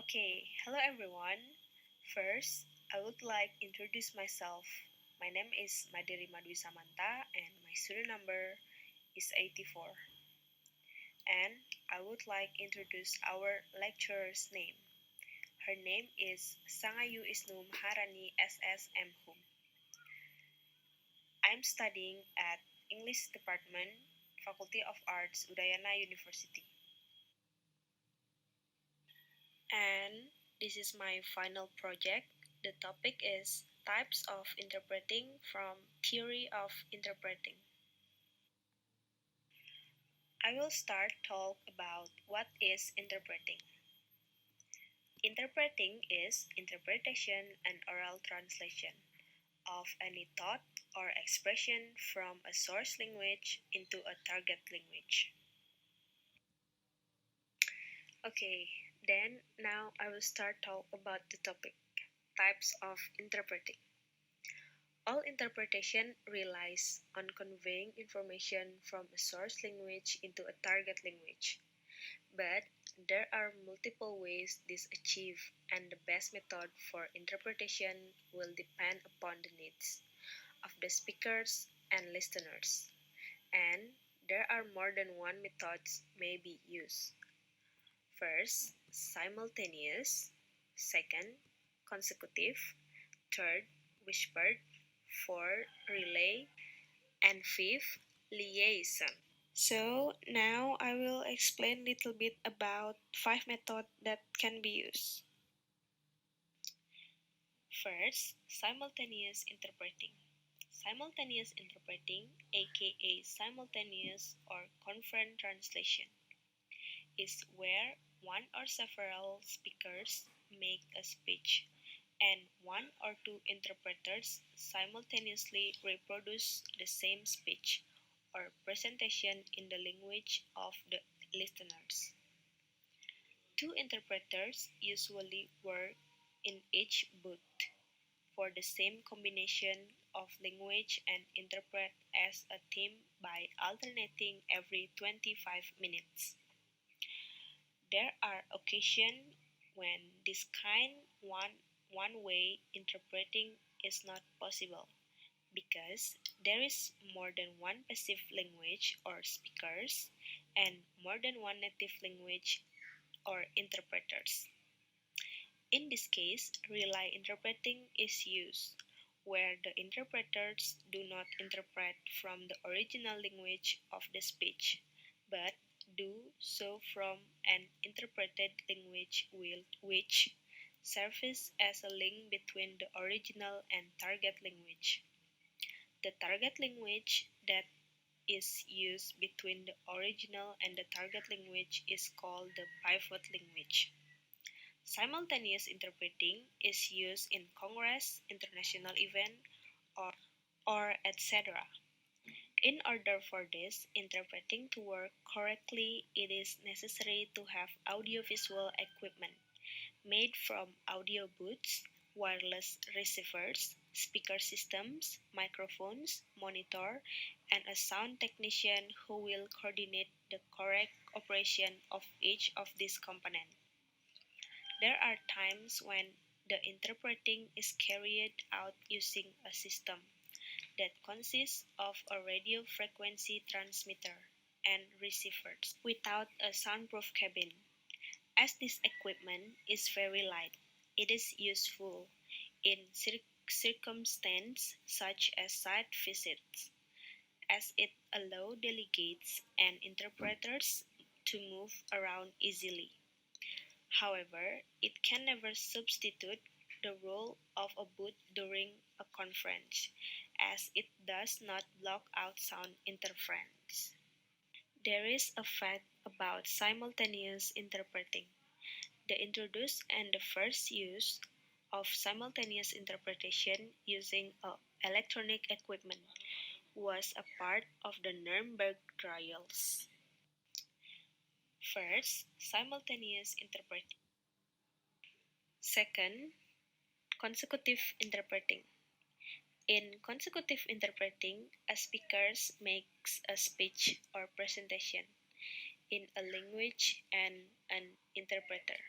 Hello everyone. First, I would like introduce myself. My name is Rima Samanta and my student number is 84. And I would like introduce our lecturer's name. Her name is Sangayu Isnum Harani SSM Hum. I'm studying at English Department, Faculty of Arts, Udayana University. And this is my final project. The topic is types of interpreting from theory of interpreting. I will start talk about what is interpreting. Interpreting is interpretation and oral translation of any thought or expression from a source language into a target language. Then now I will start talk about the topic, types of interpreting. All interpretation relies on conveying information from a source language into a target language. But there are multiple ways this is achieved, and the best method for interpretation will depend upon the needs of the speakers and listeners. And there are more than one methods may be used. First, simultaneous. Second, consecutive. Third, whispered. Fourth, relay. And fifth, liaison. So now I will explain a little bit about 5 methods that can be used. First, simultaneous interpreting. Simultaneous interpreting, aka simultaneous or concurrent translation, is where one or several speakers make a speech and one or two interpreters simultaneously reproduce the same speech or presentation in the language of the listeners. Two interpreters usually work in each booth for the same combination of language and interpret as a team by alternating every 25 minutes. There are occasions when this kind one-way interpreting is not possible because there is more than one passive language or speakers and more than one native language or interpreters. In this case, relay interpreting is used, where the interpreters do not interpret from the original language of the speech, but do so from an interpreted language which serves as a link between the original and target language. The target language that is used between the original and the target language is called the pivot language. Simultaneous interpreting is used in Congress, international events, or etc. In order for this interpreting to work correctly, it is necessary to have audiovisual equipment made from audio booths, wireless receivers, speaker systems, microphones, monitor, and a sound technician who will coordinate the correct operation of each of these components. There are times when the interpreting is carried out using a system that consists of a radio frequency transmitter and receivers without a soundproof cabin. As this equipment is very light, it is useful in circumstances such as site visits, as it allows delegates and interpreters to move around easily. However, it can never substitute the role of a booth during a conference, as it does not block out sound interference. There is a fact about simultaneous interpreting. The introduced and the first use of simultaneous interpretation using electronic equipment was a part of the Nuremberg trials. First, simultaneous interpreting. Second, consecutive interpreting. In consecutive interpreting, a speaker makes a speech or presentation in a language and an interpreter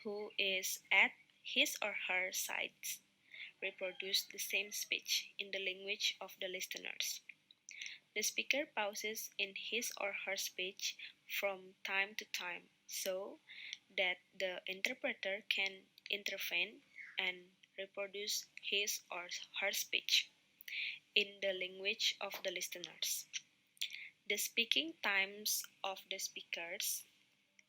who is at his or her sides reproduce the same speech in the language of the listeners. The speaker pauses in his or her speech from time to time so that the interpreter can intervene and reproduce his or her speech in the language of the listeners. The speaking times of the speakers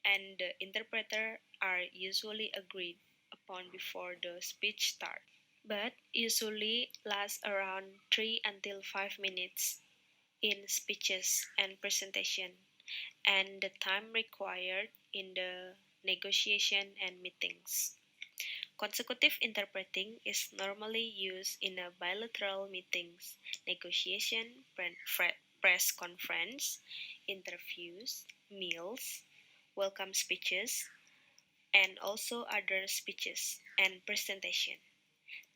and the interpreter are usually agreed upon before the speech starts, but usually last around 3 until 5 minutes in speeches and presentation, and the time required in the negotiation and meetings. Consecutive interpreting is normally used in a bilateral meetings, negotiation, press conference, interviews, meals, welcome speeches, and also other speeches and presentation.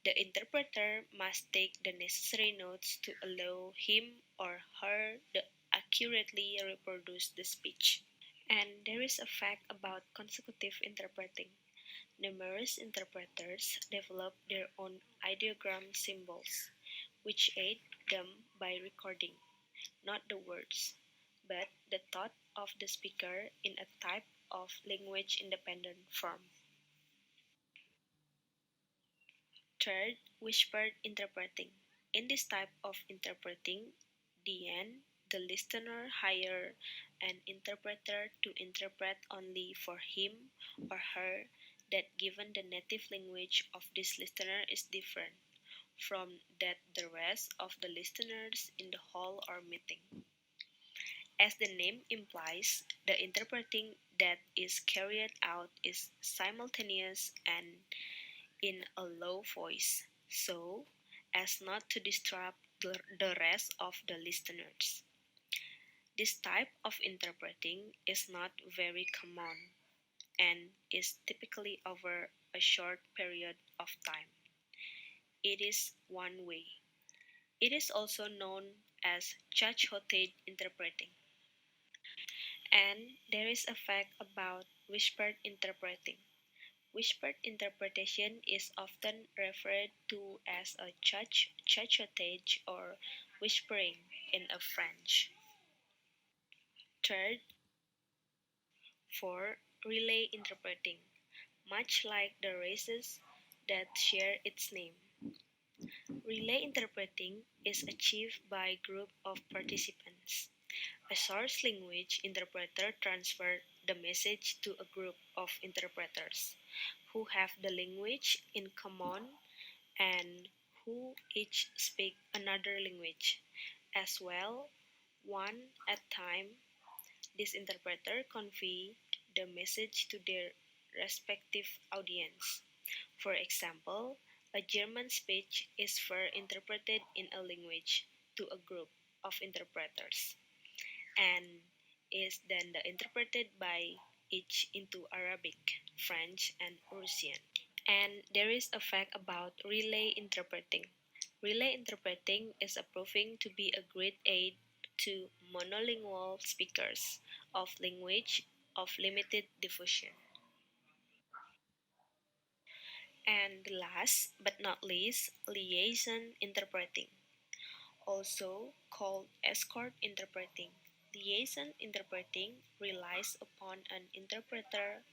The interpreter must take the necessary notes to allow him or her to accurately reproduce the speech. And there is a fact about consecutive interpreting. Numerous interpreters develop their own ideogram symbols, which aid them by recording, not the words, but the thought of the speaker in a type of language independent form. Third, whispered interpreting. In this type of interpreting, the listener hire an interpreter to interpret only for him or her that given the native language of this listener is different from that the rest of the listeners in the hall or meeting. As the name implies, the interpreting that is carried out is simultaneous and in a low voice, so as not to disturb the rest of the listeners. This type of interpreting is not very common and is typically over a short period of time. It is one way. It is also known as judge-hotted interpreting. And there is a fact about whispered interpreting. Whispered interpretation is often referred to as a chuchotage or whispering in a French. Third, for relay interpreting. Much like the races that share its name, relay interpreting is achieved by a group of participants. A source language interpreter transfers the message to a group of interpreters who have the language in common and who each speak another language as well. One at a time, this interpreter convey the message to their respective audience. For example, a German speech is first interpreted in a language to a group of interpreters and is then interpreted by each into Arabic, French, and Russian. And there is a fact about relay interpreting. Relay interpreting is proving to be a great aid to monolingual speakers of language of limited diffusion. And last but not least, liaison interpreting, also called escort interpreting. Liaison interpreting relies upon an interpreter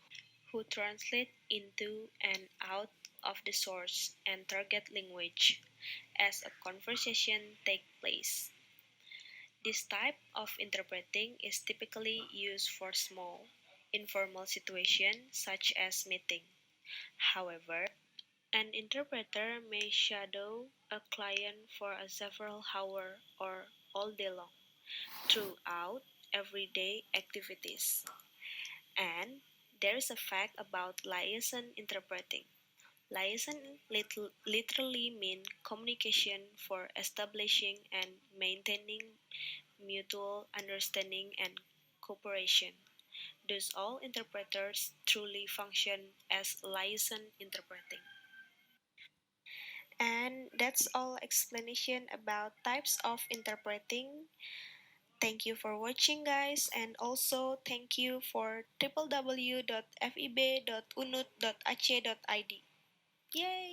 who translates into and out of the source and target language as a conversation takes place. This type of interpreting is typically used for small, informal situations such as meeting. However, an interpreter may shadow a client for a several hours or all day long throughout everyday activities. And there is a fact about liaison interpreting. Liaison literally means communication for establishing and maintaining mutual understanding and cooperation. Thus, all interpreters truly function as liaison interpreting. And that's all explanation about types of interpreting. Thank you for watching, guys, and also thank you for www.fib.unut.ac.id. Yay!